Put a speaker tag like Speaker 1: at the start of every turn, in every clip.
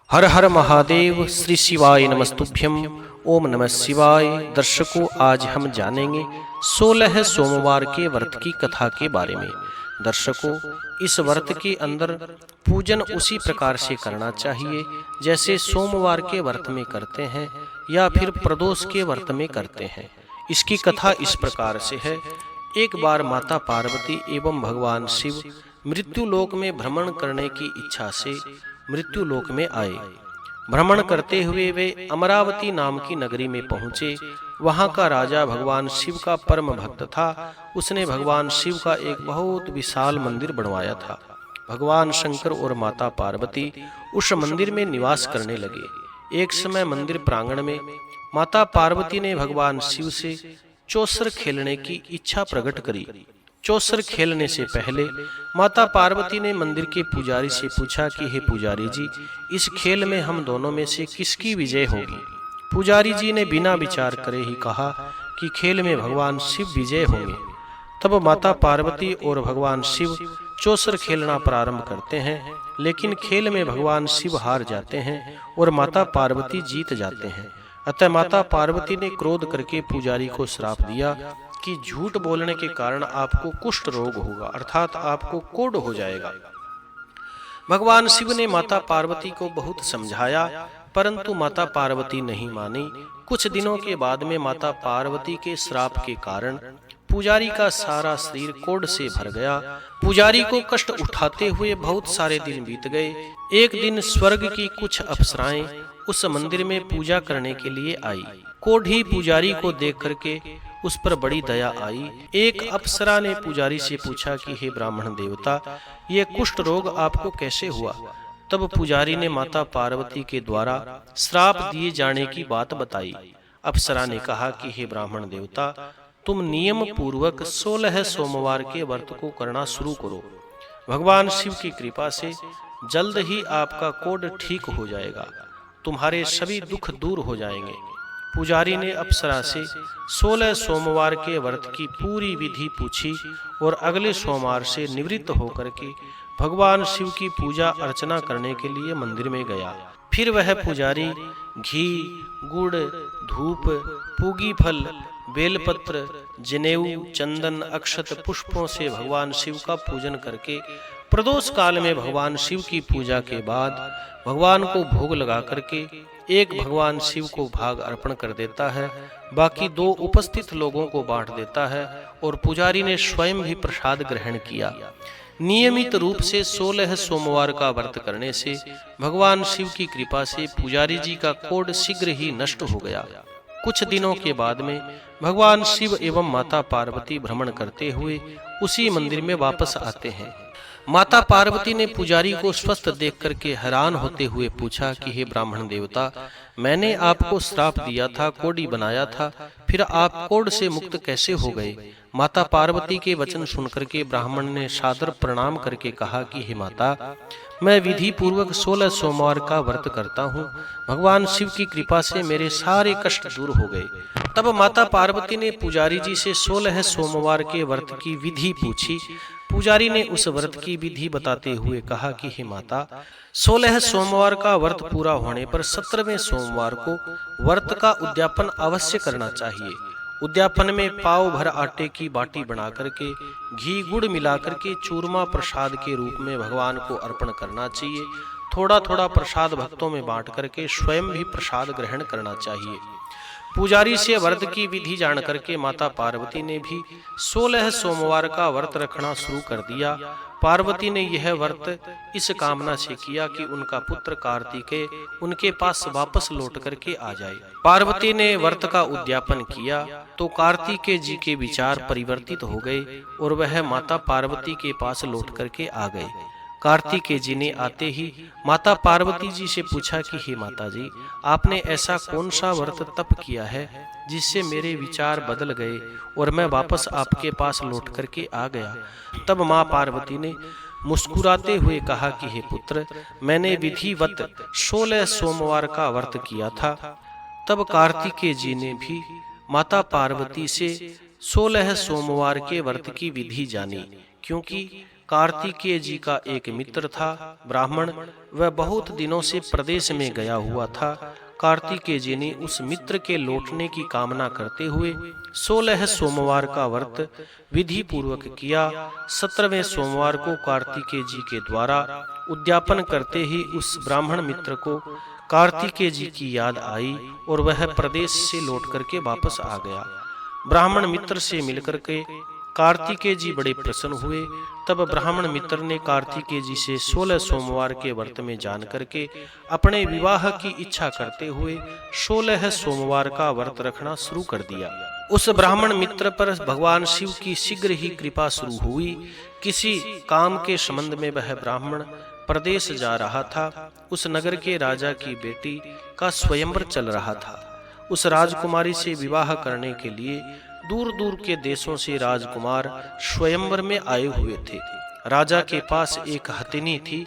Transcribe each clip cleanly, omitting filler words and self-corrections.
Speaker 1: हर हर महादेव। श्री शिवाय नमस्तुभ्यम। ओम नमः शिवाय। दर्शकों, आज हम जानेंगे 16 सोमवार के व्रत की कथा के बारे में। दर्शकों, इस व्रत के अंदर पूजन उसी प्रकार से करना चाहिए जैसे सोमवार के व्रत में करते हैं या फिर प्रदोष के व्रत में करते हैं। इसकी कथा इस प्रकार से है। एक बार माता पार्वती एवं भगवान शिव मृत्यु लोक में भ्रमण करने की इच्छा से मृत्यु लोक में आए। भ्रमण करते हुए वे अमरावती नाम की नगरी में पहुंचे। वहां का राजा भगवान शिव का परम भक्त था। उसने भगवान शिव का एक बहुत विशाल मंदिर बनवाया था। भगवान शंकर और माता पार्वती उस मंदिर में निवास करने लगे। एक समय मंदिर प्रांगण में माता पार्वती ने भगवान शिव से चौसर खेलने की इच्छा प्रकट करी। चौसर खेलने से पहले माता पार्वती ने मंदिर के पुजारी से पूछा कि हे पुजारी जी, इस खेल में हम दोनों में से किसकी विजय होगी। पुजारी जी ने बिना विचार करे ही कहा कि खेल में भगवान शिव विजय होंगे। तब माता पार्वती और भगवान शिव चौसर खेलना प्रारंभ करते हैं, लेकिन खेल में भगवान शिव हार जाते हैं और माता पार्वती जीत जाते हैं। अतः माता पार्वती ने क्रोध करके पुजारी को श्राप दिया कि झूठ बोलने के कारण आपको कुष्ठ रोग होगा, अर्थात आपको कोढ़ हो जाएगा। भगवान शिव ने माता पार्वती को बहुत समझाया, परंतु माता पार्वती नहीं मानी। कुछ दिनों के बाद में माता पार्वती के श्राप के कारण पुजारी का सारा शरीर कोढ़ से भर गया। पुजारी को कष्ट उठाते हुए बहुत सारे दिन बीत गए। एक दिन स्वर्ग की कुछ अप्सराएं उस मंदिर में पूजा करने के लिए आई। कोढ़ी पुजारी को देख करके उस पर बड़ी दया आई। एक अप्सरा ने पुजारी से पूछा कि हे ब्राह्मण देवता, ये कुष्ठ रोग आपको कैसे हुआ। तब पुजारी ने माता पार्वती के द्वारा श्राप दिए जाने की बात बताई। अप्सरा ने कहा कि हे ब्राह्मण देवता, तुम नियम पूर्वक 16 सोमवार के व्रत को करना शुरू करो। भगवान शिव की कृपा से जल्द ही आपका कोढ़ ठीक हो जाएगा, तुम्हारे सभी दुख दूर हो जाएंगे। पुजारी ने अप्सरा से 16 सोमवार के व्रत की पूरी विधि पूछी और अगले सोमवार से निवृत्त होकर के भगवान शिव की पूजा अर्चना करने के लिए मंदिर में गया। फिर वह पुजारी घी, गुड़, धूप, पूगी फल, बेलपत्र, जनेऊ, चंदन, अक्षत, पुष्पों से भगवान शिव का पूजन करके प्रदोष काल में भगवान शिव की पूजा के बाद भगवान को भोग लगा करके एक भगवान शिव को भाग अर्पण कर देता है, बाकी 2 उपस्थित लोगों को बांट देता है और पुजारी ने स्वयं भी प्रसाद ग्रहण किया। नियमित रूप से 16 सोमवार का व्रत करने से भगवान शिव की कृपा से पुजारी जी का कोढ़ शीघ्र ही नष्ट हो गया। कुछ दिनों के बाद में भगवान शिव एवं माता पार्वती भ्रमण करते हुए उसी मंदिर में वापस आते हैं। माता पार्वती ने पुजारी को स्वस्थ देख करके हैरान होते हुए पूछा कि हे ब्राह्मण देवता, मैंने आपको श्राप दिया था, कोढ़ी बनाया था, फिर आप कोढ़ से मुक्त कैसे हो गए। माता पार्वती के वचन सुनकर के ब्राह्मण ने सादर प्रणाम करके कहा कि हे माता, मैं विधि पूर्वक 16 सोमवार का व्रत करता हूँ। भगवान शिव की कृपा से मेरे सारे कष्ट दूर हो गए। तब माता पार्वती ने पुजारी जी से 16 सोमवार के व्रत की विधि पूछी। पुजारी ने उस व्रत की विधि बताते हुए कहा कि हे माता, 16 सोमवार का व्रत पूरा होने पर 17वें सोमवार को व्रत का उद्यापन अवश्य करना चाहिए। उद्यापन में पाव भर आटे की बाटी बना करके घी गुड़ मिला करके चूरमा प्रसाद के रूप में भगवान को अर्पण करना चाहिए। थोड़ा थोड़ा प्रसाद भक्तों में बांट करके स्वयं भी प्रसाद ग्रहण करना चाहिए। पुजारी से व्रत की विधि जान करके माता पार्वती ने भी 16 सोमवार का व्रत रखना शुरू कर दिया। पार्वती ने यह व्रत इस कामना से किया कि उनका पुत्र कार्तिकेय उनके पास वापस लौट करके आ जाए। पार्वती ने व्रत का उद्यापन किया तो कार्तिकेय जी के विचार परिवर्तित हो गए और वह माता पार्वती के पास लौट करके आ गए। कार्तिकेय जी ने आते ही माता पार्वती जी से पूछा कि हे माता जी, आपने ऐसा कौन सा व्रत तप किया है जिससे मेरे विचार बदल गए और मैं वापस आपके पास लौट करके आ गया। तब माँ पार्वती ने मुस्कुराते हुए कहा कि हे पुत्र, मैंने विधिवत 16 सोमवार का व्रत किया था। तब कार्तिकेय जी ने भी माता पार्वती से 16 सोमवार के व्रत की विधि जानी, क्योंकि कार्तिकेय जी का एक मित्र था ब्राह्मण। वह बहुत दिनों से प्रदेश में गया हुआ था। कार्तिकेय जी ने उस मित्र के लौटने की कामना करते हुए 16 सोमवार का व्रत विधि पूर्वक किया। 17वें सोमवार को कार्तिकेय जी के द्वारा उद्यापन करते ही उस ब्राह्मण मित्र को कार्तिकेय जी की याद आई और वह प्रदेश से लौट करके वापस आ गया। ब्राह्मण मित्र से मिलकर के कार्तिकेय जी बड़े प्रसन्न हुए। तब ब्राह्मण मित्र ने कार्तिकेय जी से 16 सोमवार के व्रत में जान करके अपने विवाह की इच्छा करते हुए 16 सोमवार का व्रत रखना शुरू कर दिया। उस ब्राह्मण मित्र पर भगवान शिव की शीघ्र ही कृपा शुरू हुई। किसी काम के संबंध में वह ब्राह्मण प्रदेश जा रहा था। उस नगर के राजा की बेटी का स्वयंवर चल रहा था। उस राजकुमारी से विवाह करने के लिए दूर दूर के देशों से राजकुमार स्वयंवर में आए हुए थे। राजा के पास एक हथिनी थी।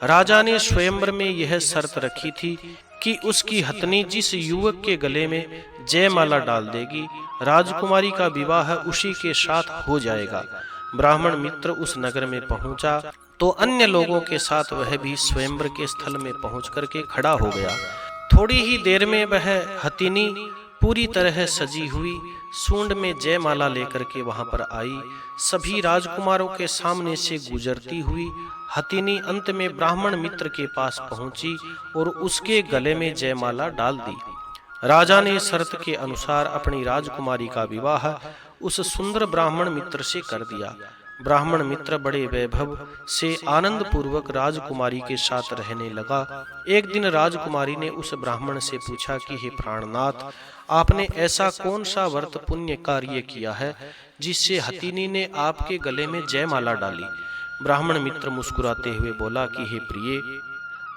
Speaker 1: राजा ने स्वयंवर में यह शर्त रखी थी कि उसकी हथिनी जिस युवक के गले में जयमाला डाल देगी, राजकुमारी का विवाह उसी के साथ हो जाएगा। ब्राह्मण मित्र उस नगर में पहुंचा तो अन्य लोगों के साथ वह भी स्वयंवर के स्थल में पहुंच करके खड़ा हो गया। थोड़ी ही देर में वह हथिनी पूरी तरह सजी हुई सूंड में जयमाला लेकर के वहां पर आई। सभी राजकुमारों के सामने से गुजरती हुई हथिनी अंत में ब्राह्मण मित्र के पास पहुंची और उसके गले में जयमाला डाल दी। राजा ने शर्त के अनुसार अपनी राजकुमारी का विवाह उस सुंदर ब्राह्मण मित्र से कर दिया। ब्राह्मण मित्र बड़े वैभव से आनंद पूर्वक राजकुमारी के साथ रहने लगा। एक दिन राजकुमारी ने उस ब्राह्मण से पूछा कि हे प्राणनाथ, आपने ऐसा कौन सा व्रत पुण्य कार्य किया है जिससे हथिनी ने आपके गले में जयमाला डाली? ब्राह्मण मित्र मुस्कुराते हुए बोला कि हे प्रिय,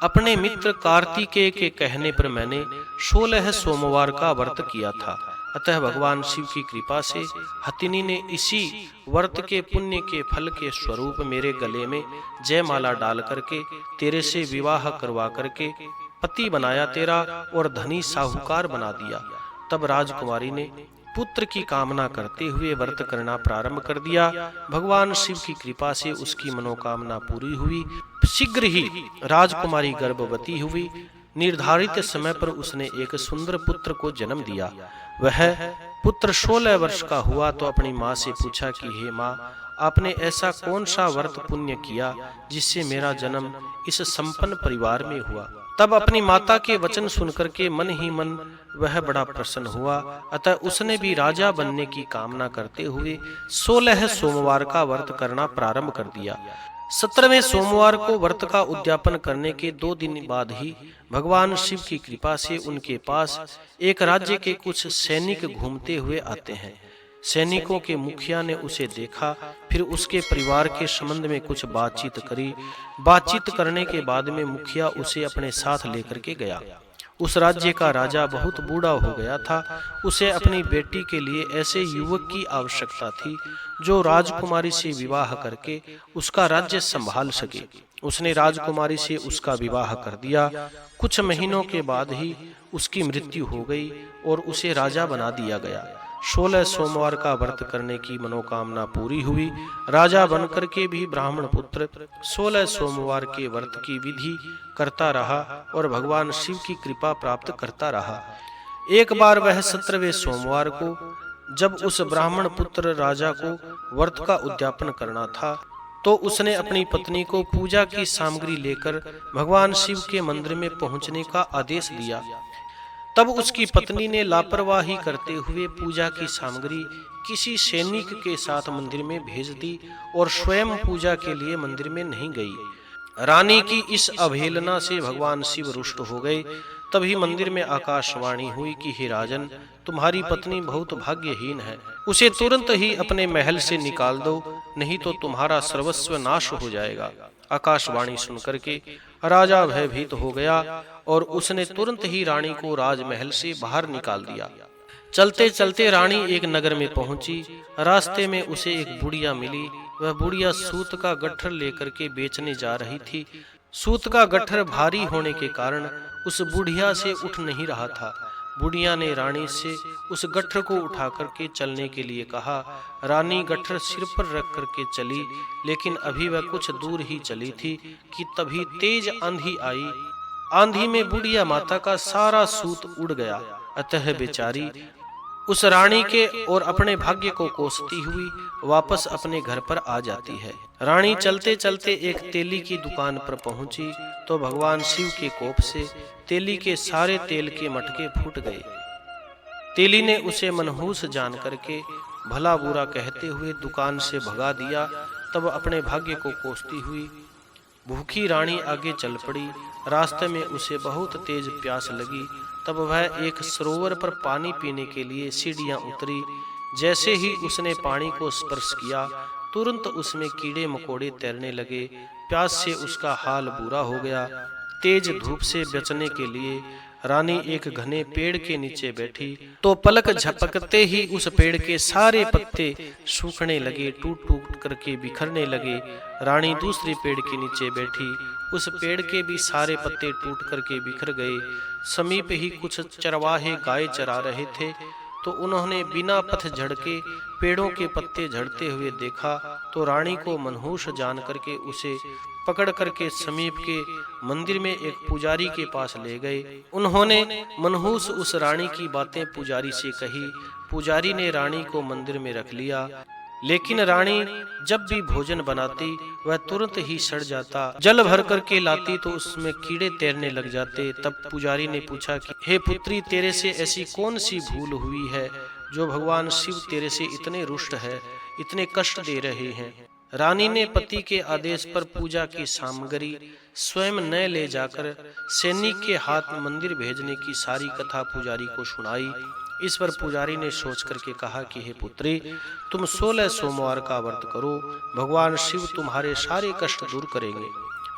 Speaker 1: अपने मित्र कार्तिकेय के कहने पर मैंने 16 सोमवार का व्रत किया था। अतः भगवान शिव की कृपा से हथिनी ने इसी व्रत के पुण्य के फल के स्वरूप मेरे गले में जयमाला डाल करके तेरे से विवाह करवा करके पति बनाया तेरा और धनी साहूकार बना दिया। तब राजकुमारी ने पुत्र की कामना करते हुए व्रत करना प्रारंभ कर दिया। भगवान शिव की कृपा से उसकी मनोकामना पूरी हुई। शीघ्र ही राजकुमारी गर्भवती हुई। निर्धारित समय पर उसने एक सुंदर पुत्र को जन्म दिया। वह पुत्र 16 वर्ष का हुआ तो अपनी माँ से पूछा कि हे माँ, आपने ऐसा कौन सा व्रत पुण्य किया जिससे मेरा जन्म इस संपन्न परिवार में हुआ? तब अपनी माता के वचन सुनकर के मन ही मन वह बड़ा प्रसन्न हुआ। अतः उसने भी राजा बनने की कामना करते हुए 16 सोमवार का व्रत करना प्रारंभ कर दिया। 17वें सोमवार को व्रत का उद्यापन करने के 2 दिन बाद ही भगवान शिव की कृपा से उनके पास एक राज्य के कुछ सैनिक घूमते हुए आते हैं। सैनिकों के मुखिया ने उसे देखा, फिर उसके परिवार के संबंध में कुछ बातचीत करी। बातचीत करने के बाद में मुखिया उसे अपने साथ लेकर के गया। उस राज्य का राजा बहुत बूढ़ा हो गया था। उसे अपनी बेटी के लिए ऐसे युवक की आवश्यकता थी जो राजकुमारी से विवाह करके उसका राज्य संभाल सके। उसने राजकुमारी से उसका विवाह कर दिया। कुछ महीनों के बाद ही उसकी मृत्यु हो गई और उसे राजा बना दिया गया। 16 सोमवार का व्रत करने की मनोकामना पूरी हुई। राजा बनकर के भी ब्राह्मण पुत्र 16 सोमवार के व्रत की विधि करता रहा और भगवान शिव की कृपा प्राप्त करता रहा। एक बार वह 17वें सोमवार को जब उस ब्राह्मण पुत्र राजा को व्रत का उद्यापन करना था तो उसने अपनी पत्नी को पूजा की सामग्री लेकर भगवान शिव के मंदिर में पहुंचने का आदेश दिया। तब उसकी पत्नी ने लापरवाही करते हुए पूजा की सामग्री किसी सैनिक के साथ मंदिर में भेज दी और स्वयं पूजा के लिए मंदिर में नहीं गई। रानी की इस अवहेलना से भगवान शिव रुष्ट हो गए। तभी मंदिर में आकाशवाणी हुई कि हे राजन, तुम्हारी पत्नी बहुत भाग्यहीन है, उसे तुरंत ही अपने महल से निकाल दो, नहीं तो तुम्हारा सर्वस्व नाश हो जाएगा। आकाशवाणी सुनकर के राजा भयभीत हो गया और उसने तुरंत ही रानी को राजमहल से बाहर निकाल दिया। चलते चलते रानी एक नगर में पहुंची। रास्ते में उसे एक बुढ़िया मिली। वह बुढ़िया सूत का गट्ठर लेकर के बेचने जा रही थी। सूत का गट्ठर भारी होने के कारण उस बुढ़िया से उठ नहीं रहा था। बुढ़िया ने रानी से उस गट्ठर को उठा करके चलने के लिए कहा। रानी गट्ठर सिर पर रख करके चली, लेकिन अभी वह कुछ दूर ही चली थी कि तभी तेज आंधी आई। आंधी में बुढ़िया माता का सारा सूत उड़ गया। अतः बेचारी उस रानी के और अपने भाग्य को कोसती हुई वापस अपने घर पर आ जाती है। रानी चलते चलते एक तेली की दुकान पर पहुंची तो भगवान शिव के कोप से तेली के सारे तेल के मटके फूट गए। तेली ने उसे मनहूस जान करके भला बुरा कहते हुए दुकान से भगा दिया। तब अपने भाग्य को कोसती हुई भूखी रानी आगे चल पड़ी। रास्ते में उसे बहुत तेज प्यास लगी। तब वह एक सरोवर पर पानी पीने के लिए सीढ़ियां उतरी। जैसे ही उसने पानी को स्पर्श किया, तुरंत उसमें कीड़े मकोड़े तैरने लगे। प्यास से उसका हाल बुरा हो गया। तेज धूप से बचने के लिए रानी एक घने पेड़ के नीचे बैठी तो पलक झपकते ही उस पेड़ के सारे पत्ते सूखने लगे, टूट टूट करके बिखरने लगे। रानी दूसरे पेड़ के नीचे बैठी, उस पेड़ के भी सारे पत्ते टूट करके बिखर गए। समीप ही कुछ चरवाहे गाय चरा रहे थे तो उन्होंने बिना पथ झड़के पेड़ों के पत्ते झड़ते हुए देखा तो रानी को मनहूस जान करके उसे पकड़ करके समीप के मंदिर में एक पुजारी के पास ले गए। उन्होंने मनहूस उस रानी की बातें पुजारी से कही। पुजारी ने रानी को मंदिर में रख लिया, लेकिन रानी जब भी भोजन बनाती वह तुरंत ही सड़ जाता। जल भर करके लाती तो उसमें कीड़े तैरने लग जाते। तब पुजारी ने पूछा कि हे पुत्री, तेरे से ऐसी कौन सी भूल हुई है जो भगवान शिव तेरे से इतने रुष्ट है, इतने कष्ट दे रहे हैं। रानी ने पति के आदेश पर पूजा की सामग्री स्वयं न ले जाकर सैनिक के हाथ मंदिर भेजने की सारी कथा पुजारी को सुनाई। इस पर पुजारी ने सोच करके कहा कि हे पुत्री, तुम 16 सोमवार का व्रत करो, भगवान शिव तुम्हारे सारे कष्ट दूर करेंगे।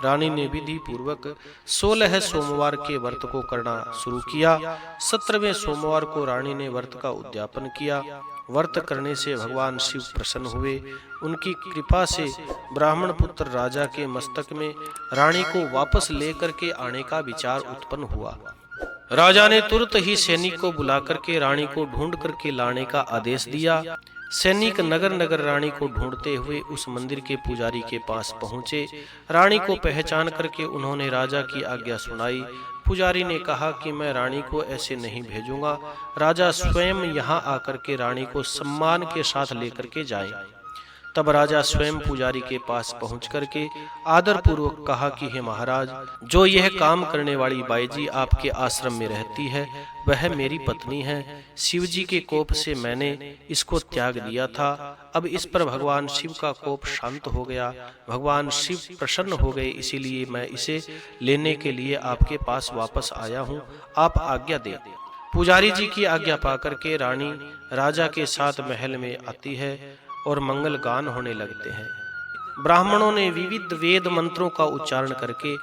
Speaker 1: रानी ने विधि पूर्वक 16 सोमवार के व्रत को करना शुरू किया। 17वें सोमवार को रानी ने व्रत का उद्यापन किया। व्रत करने से भगवान शिव प्रसन्न हुए। उनकी कृपा से ब्राह्मण पुत्र राजा के मस्तक में रानी को वापस लेकर के आने का विचार उत्पन्न हुआ। राजा ने तुरंत ही सैनिक को बुला करके रानी को ढूंढ करके लाने का आदेश दिया। सैनिक नगर नगर रानी को ढूंढते हुए उस मंदिर के पुजारी के पास पहुंचे। रानी को पहचान करके उन्होंने राजा की आज्ञा सुनाई। पुजारी ने कहा कि मैं रानी को ऐसे नहीं भेजूंगा, राजा स्वयं यहाँ आकर के रानी को सम्मान के साथ लेकर के जाएं। तब राजा स्वयं पुजारी के पास पहुंच करके आदर पूर्वक कहा कि हे महाराज, जो यह काम करने वाली बाईजी आपके आश्रम में रहती है वह मेरी पत्नी है। शिवजी के कोप से मैंने इसको त्याग दिया था। अब इस पर भगवान शिव का कोप शांत हो गया, भगवान शिव प्रसन्न हो गए, इसीलिए मैं इसे लेने के लिए आपके पास वापस आया हूँ, आप आज्ञा दें। पुजारी जी की आज्ञा पाकर के रानी राजा के साथ महल में आती है और मंगल गान होने लगते हैं। ब्राह्मणों ने विविध वेद मंत्रों का उच्चारण करके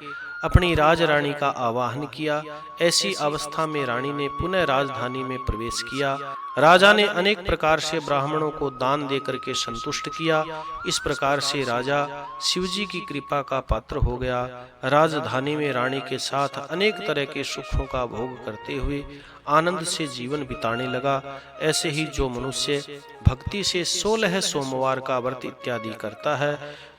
Speaker 1: अपनी राजरानी का आवाहन किया। ऐसी अवस्था में रानी ने पुनः राजधानी में प्रवेश किया। राजा ने अनेक प्रकार से ब्राह्मणों को दान देकर के संतुष्ट किया। इस प्रकार से राजा शिवजी की कृपा का पात्र हो गया। राजधानी में रानी के साथ अनेक तरह के सुखों का भोग करते हुए आनंद से जीवन बिताने लगा। ऐसे ही जो मनुष्य भक्ति से 16 सोमवार का व्रत इत्यादि करता है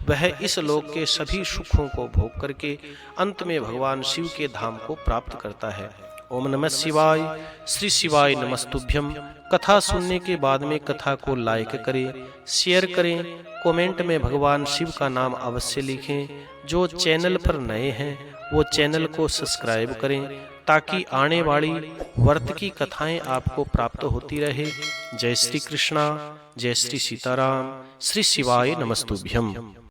Speaker 1: वह इस लोक के सभी सुखों को भोग करके अंत में भगवान शिव के धाम को प्राप्त करता है। ओम नमः शिवाय। श्री शिवाय नमस्तुभ्यम। कथा सुनने के बाद में कथा को लाइक करें, शेयर करें, कमेंट में भगवान शिव का नाम अवश्य लिखें। जो चैनल पर नए हैं वो चैनल को सब्सक्राइब करें ताकि आने वाली व्रत की कथाएं आपको प्राप्त होती रहे। जय श्री कृष्णा, जय श्री सीताराम। श्री शिवाय नमस्तुभ्यम।